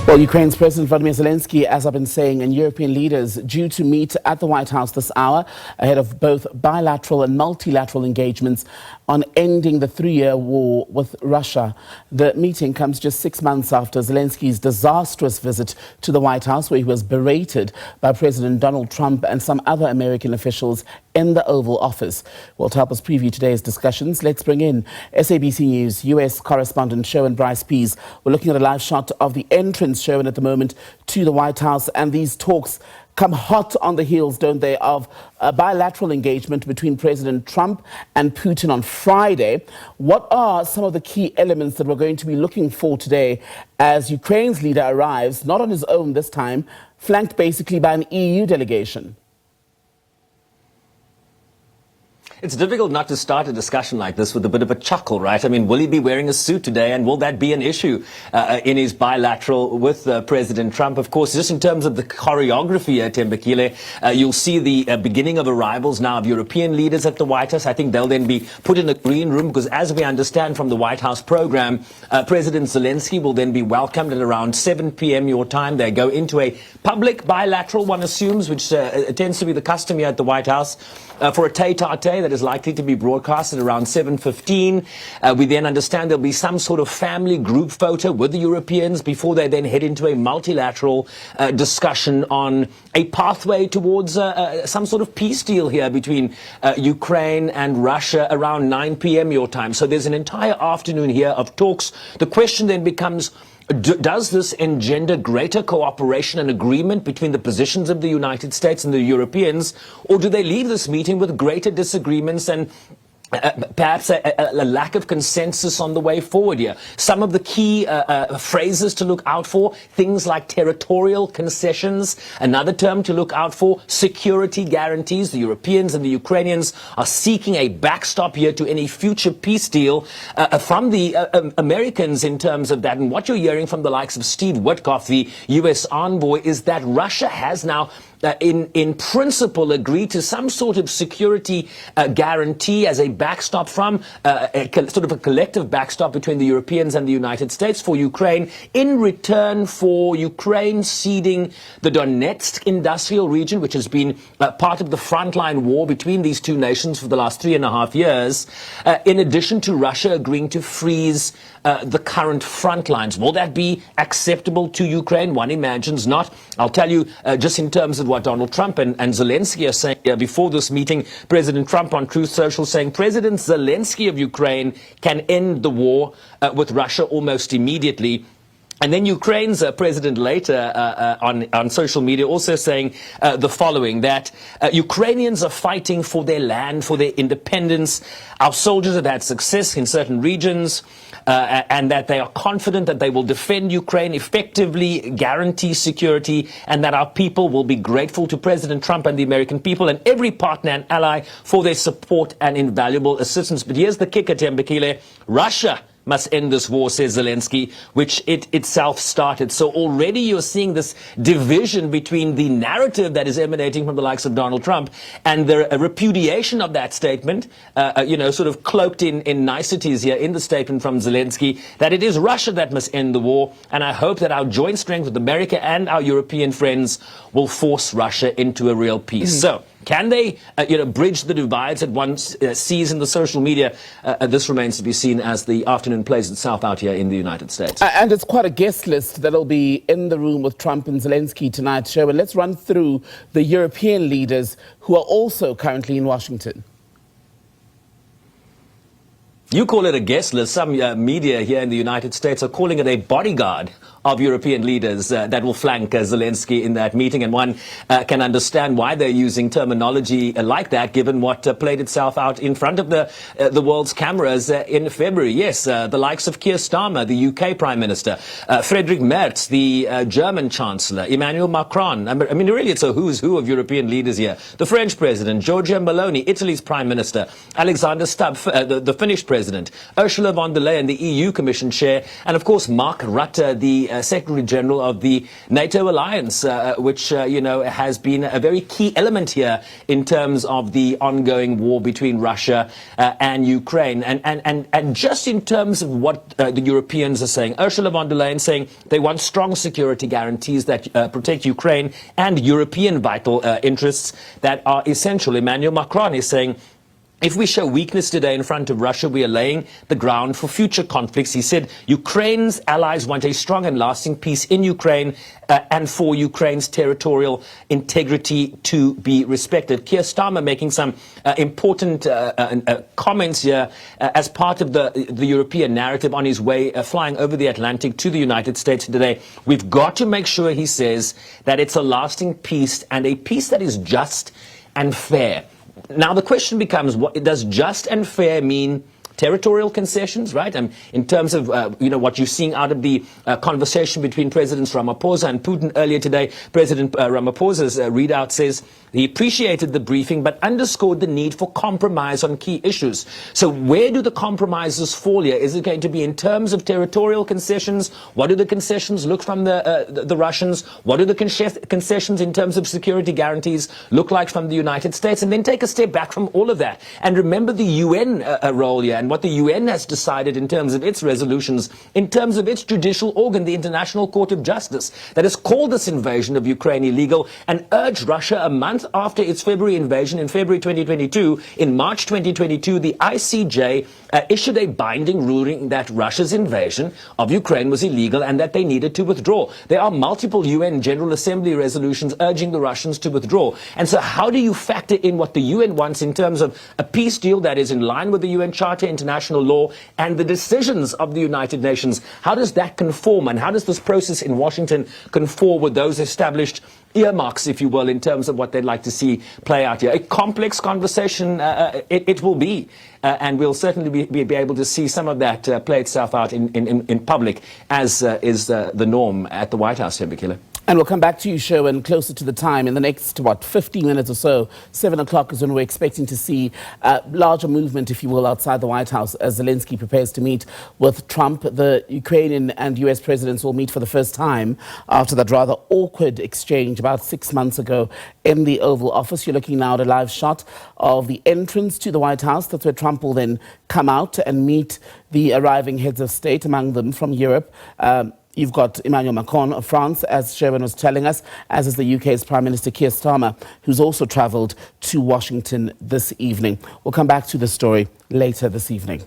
Well, Ukraine's President Volodymyr Zelenskyy, as I've been saying, and European leaders due to meet at the White House this hour ahead of both bilateral and multilateral engagements on ending the three-year war with Russia. The meeting comes just 6 months after Zelenskyy's disastrous visit to the White House, where he was berated by President Donald Trump and some other American officials in the Oval Office. Well, to help us preview today's discussions, let's bring in SABC News US Correspondent Sherwin Bryce-Pease. We're looking at a live shot of the entrance, Sherwin, at the moment to the White House, and these talks come hot on the heels, don't they, of a bilateral engagement between President Trump and Putin on Friday. What are some of the key elements that we're going to be looking for today as Ukraine's leader arrives, not on his own this time, flanked basically by an EU delegation? It's difficult not to start a discussion like this with a bit of a chuckle, right? I mean, will he be wearing a suit today, and will that be an issue in his bilateral with President Trump? Of course, just in terms of the choreography here, Thembekile, you'll see the beginning of arrivals now of European leaders at the White House. I think they'll then be put in the green room because, as we understand from the White House program, President Zelenskyy will then be welcomed at around 7 p.m. your time. They go into a public bilateral, one assumes, which tends to be the custom here at the White House, for a tete-a-tete that is likely to be broadcast at around 7:15. We then understand there'll be some sort of family group photo with the Europeans before they then head into a multilateral discussion on a pathway towards some sort of peace deal here between Ukraine and Russia around 9 p.m. your time. So there's an entire afternoon here of talks. The question then becomes, does this engender greater cooperation and agreement between the positions of the United States and the Europeans, or do they leave this meeting with greater disagreements and perhaps a lack of consensus on the way forward here? Some of the key phrases to look out for, things like territorial concessions. Another term to look out for, security guarantees. The Europeans and the Ukrainians are seeking a backstop here to any future peace deal from the Americans in terms of that. And what you're hearing from the likes of Steve Witkoff, the US envoy, is that Russia has now in principle agreed to some sort of security guarantee as a backstop from sort of a collective backstop between the Europeans and the United States for Ukraine, in return for Ukraine ceding the Donetsk industrial region, which has been part of the frontline war between these two nations for the last 3.5 years, in addition to Russia agreeing to freeze the current front lines. Will that be acceptable to Ukraine? One imagines not. I'll tell you, just in terms of what Donald Trump and Zelenskyy are saying before this meeting, President Trump on Truth Social saying President Zelenskyy of Ukraine can end the war with Russia almost immediately. And then Ukraine's president later on social media also saying the following, that Ukrainians are fighting for their land, for their independence. Our soldiers have had success in certain regions, and that they are confident that they will defend Ukraine effectively, guarantee security, and that our people will be grateful to President Trump and the American people and every partner and ally for their support and invaluable assistance. But here's the kicker, Thembekile. Russia must end this war, says Zelenskyy, which it itself started. So already you're seeing this division between the narrative that is emanating from the likes of Donald Trump and the repudiation of that statement, sort of cloaked in niceties here in the statement from Zelenskyy, that it is Russia that must end the war. And I hope that our joint strength with America and our European friends will force Russia into a real peace. So can they, bridge the divides that one sees in the social media? This remains to be seen as the afternoon plays itself out here in the United States. And it's quite a guest list that'll be in the room with Trump and Zelenskyy tonight, Sherwin. Let's run through the European leaders who are also currently in Washington. You call it a guest list. Some media here in the United States are calling it a bodyguard of European leaders that will flank Zelenskyy in that meeting. And one can understand why they're using terminology like that, given what played itself out in front of the world's cameras in February. Yes, the likes of Keir Starmer, the UK Prime Minister, Friedrich Merz, the German Chancellor, Emmanuel Macron. I mean, really, it's a who's who of European leaders here. The French President, Giorgia Meloni, Italy's Prime Minister, Alexander Stubb, the Finnish President, Ursula von der Leyen, the EU Commission Chair, and, of course, Mark Rutte, the Secretary General of the NATO alliance, which, has been a very key element here in terms of the ongoing war between Russia and Ukraine. And just in terms of what the Europeans are saying, Ursula von der Leyen saying they want strong security guarantees that protect Ukraine and European vital interests that are essential. Emmanuel Macron is saying, if we show weakness today in front of Russia, we are laying the ground for future conflicts. He said Ukraine's allies want a strong and lasting peace in Ukraine and for Ukraine's territorial integrity to be respected. Keir Starmer making some important comments here as part of the European narrative on his way flying over the Atlantic to the United States today. We've got to make sure, he says, that it's a lasting peace and a peace that is just and fair. Now, the question becomes, what does just and fair mean? Territorial concessions, right? In terms of, what you're seeing out of the conversation between Presidents Ramaphosa and Putin earlier today, President Ramaphosa's readout says he appreciated the briefing but underscored the need for compromise on key issues. So where do the compromises fall here? Is it going to be in terms of territorial concessions? What do the concessions look from the Russians? What do the concessions in terms of security guarantees look like from the United States? And then take a step back from all of that and remember the UN role here and what the UN has decided in terms of its resolutions, in terms of its judicial organ, the International Court of Justice, that has called this invasion of Ukraine illegal and urged Russia a month after its February invasion in February 2022. In March 2022, the ICJ issued a binding ruling that Russia's invasion of Ukraine was illegal and that they needed to withdraw. There are multiple UN General Assembly resolutions urging the Russians to withdraw. And so how do you factor in what the UN wants in terms of a peace deal that is in line with the UN Charter, international law, and the decisions of the United Nations? How does that conform, and how does this process in Washington conform with those established earmarks, if you will, in terms of what they'd like to see play out here? A complex conversation it will be, and we'll certainly be able to see some of that play itself out in public, as is the norm at the White House here, Bikila. And we'll come back to you, Sherwin, closer to the time. In the next, 15 minutes or so, 7 o'clock is when we're expecting to see larger movement, if you will, outside the White House as Zelenskyy prepares to meet with Trump. The Ukrainian and US presidents will meet for the first time after that rather awkward exchange about 6 months ago in the Oval Office. You're looking now at a live shot of the entrance to the White House. That's where Trump will then come out and meet the arriving heads of state, among them from Europe. You've got Emmanuel Macron of France, as Sherwin was telling us, as is the UK's Prime Minister Keir Starmer, who's also travelled to Washington this evening. We'll come back to this story later this evening.